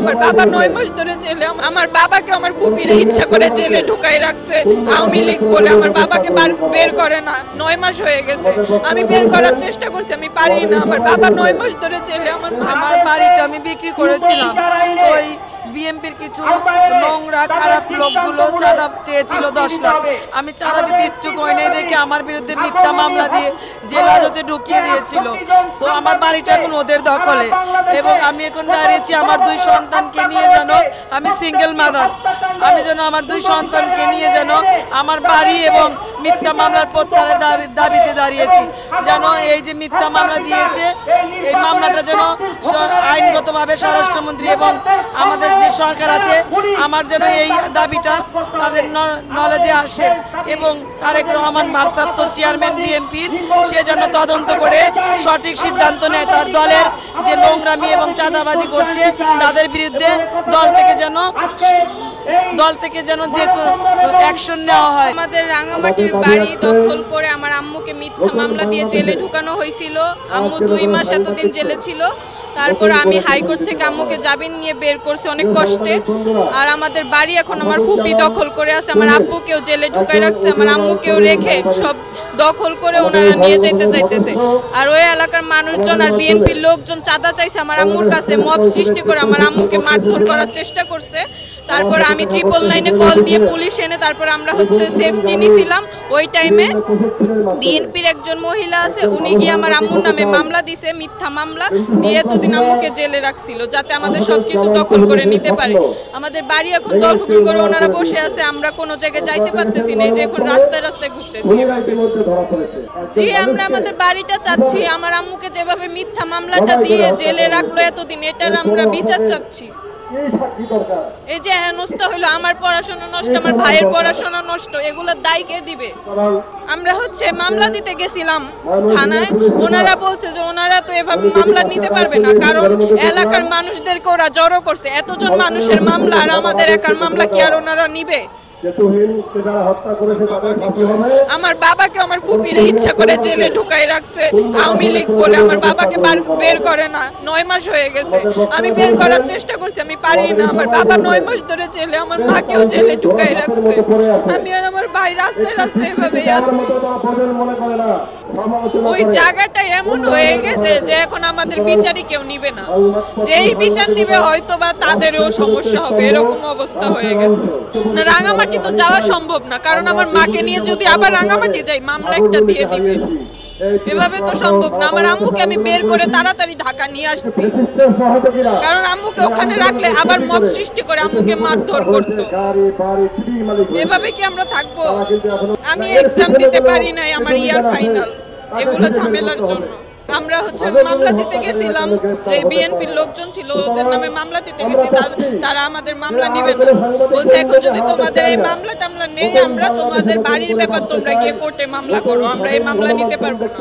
আমার বাবা 9 মাস ধরে জেলে। আমার বাবাকে আমার ফুপিরা ইচ্ছা করে জেলে ঢুকাই রাখছে আওয়ামী লীগ বলে। আমার বাবাকে বের করে না, 9 মাস হয়ে গেছে। আমি বের করার চেষ্টা করছি, আমি পারি না। আমার বাবা 9 মাস ধরে জেলে। আমার বাড়িটা আমি বিক্রি করেছিলাম। ওই বিএনপির কিছু নোংরা খারাপ লোকগুলো চাঁদা চেয়েছিল 10 লাখ। আমি চাঁদা দিতে ইচ্ছুক হই নাই দেখে আমার বিরুদ্ধে মিথ্যা মামলা দিয়ে জেল হাজতে ঢুকিয়ে দিয়েছিল। তো আমার বাড়িটা এখন ওদের দখলে এবং আমি এখন দাঁড়িয়েছি আমার 2 সন্তানকে নিয়ে। যেন আমি সিঙ্গেল মাদার, আমি যেন আমার 2 সন্তানকে নিয়ে যেন আমার বাড়ি এবং মিথ্যা মামলার প্রত্যাহারের দাবিতে দাঁড়িয়েছি। যেন এই যে মিথ্যা মামলা দিয়েছে এই মামলাটা যেন আইনগতভাবে স্বরাষ্ট্রমন্ত্রী এবং আমাদের যে সরকার আছে আমার যেন এই দাবিটা তাদের নলেজে আসে এবং তারেক রহমান ভারপ্রাপ্ত চেয়ারম্যান বিএনপির সে যেন তদন্ত করে সঠিক সিদ্ধান্ত নেয়। তার দলের যে নোংরামি এবং চাঁদাবাজি করছে তাদের বিরুদ্ধে দল থেকে যেন যে অ্যাকশন নেওয়া হয়। আমাদের রাঙামাটির বাড়ি দখল করে আমার আম্মুকে মিথ্যা মামলা দিয়ে জেলে ঢুকানো হয়েছিল। আম্মু 2 মাস এতদিন জেলে ছিল। তারপর আমি হাইকোর্ট থেকে আম্মুকে জামিন নিয়ে বের করছি অনেক কষ্টে। আর আমাদের বাড়ি এখন আমার ফুপি দখল করে আছে। আমার আব্বুকেও জেলে ঢুকাই রাখছে, আমার আম্মুকেও রেখে সব দখল করে ওনারা নিয়ে যেতে চাইতেছে। আর ওই এলাকার মানুষজন আর বিএনপির লোকজন চাঁদা চাইছে আমার আম্মুর কাছে, মব সৃষ্টি করে আমার আম্মুকে মারধর করার চেষ্টা করছে। তারপর আমি 999-এ কল দিয়ে পুলিশ এনে তারপর আমরা সেফটি নিছিলাম। ওই টাইমে বিএনপির একজন মহিলা আছে, উনি গিয়ে আমার আম্মুর নামে মামলা দিছে, মিথ্যা মামলা দিয়ে এতদিন আম্মুকে জেলে রাখছিল যাতে আমাদের সবকিছু দখল করে নিতে পারে। আমাদের বাড়ি এখন দখল করে ওনারা বসে আছে, আমরা কোনো জায়গায় যাইতে পারতেছি না, এই যে এখন রাস্তায় রাস্তায় ঘুরতেছি। জি, আমরা আমাদের বাড়িটা চাচ্ছি। আমার আম্মুকে যেভাবে মিথ্যা মামলাটা দিয়ে জেলে রাখলো এতদিন, এটার আমরা বিচার চাচ্ছি। এই যে হেনস্থা হইলো, আমার পড়াশোনা নষ্ট, আমার ভাইয়ের পড়াশোনা নষ্ট, এগুলোর দায় কে দিবে? আমরা মামলা দিতে গেছিলাম থানায়, ওনারা বলছে যে ওনারা তো এভাবে মামলা নিতে পারবে না, কারণ এলাকার মানুষদেরকে ওরা জড়ো করছে। এতজন মানুষের মামলা আর আমাদের একার মামলা কি আর ওনারা নিবে? আমার বাবাকে আমার ফুপিরা ইচ্ছা করে জেলে ঢুকাই রাখছে আওয়ামী লীগ বলে। আমার বাবাকে বের করে না, 9 মাস হয়ে গেছে। আমি বের করার চেষ্টা করছি, আমি পারি না। আমার বাবা 9 মাস ধরে জেলে, আমার মাকেও জেলে ঢুকাই রাখছে। আমি আর আমার ভাই রাস্তায় রাস্তায় এভাবেই আছি। ওই জায়গাটা এমন হয়ে গেছে যে এখন আমাদের বিচারই কেউ নিবে না। যেই বিচার নিবে হয়তো বা তাদেরও সমস্যা হবে, এরকম অবস্থা হয়ে গেছে। রাঙামাটি তো যাওয়া সম্ভব না, কারণ আমার মাকে নিয়ে যদি আবার রাঙামাটি যাই মামলা একটা দিয়ে দিবে, এভাবে তো সম্ভব না। আমার আম্মুকে আমি বের করে তাড়াতাড়ি ঢাকা নিয়ে আসছি, কারণ আম্মুকে ওখানে রাখলে আবার মব সৃষ্টি করে আম্মুকে মারধর করতো। এভাবে কি আমরা থাকবো? আমি এক্সাম দিতে পারি নাই, আমার ইয়ার ফাইনাল, এগুলো ঝামেলার জন্য। আমরা মামলা দিতে গেছিলাম, যে বিএনপির লোকজন ছিল ওদের নামে মামলা দিতে গেছি, তারা আমাদের মামলা নিবে না। বলছে এখন যদি তোমাদের এই মামলা টামলা নেই, আমরা তোমাদের বাড়ির ব্যাপার তোমরা গিয়ে কোর্টে মামলা করো, আমরা এই মামলা নিতে পারবো না।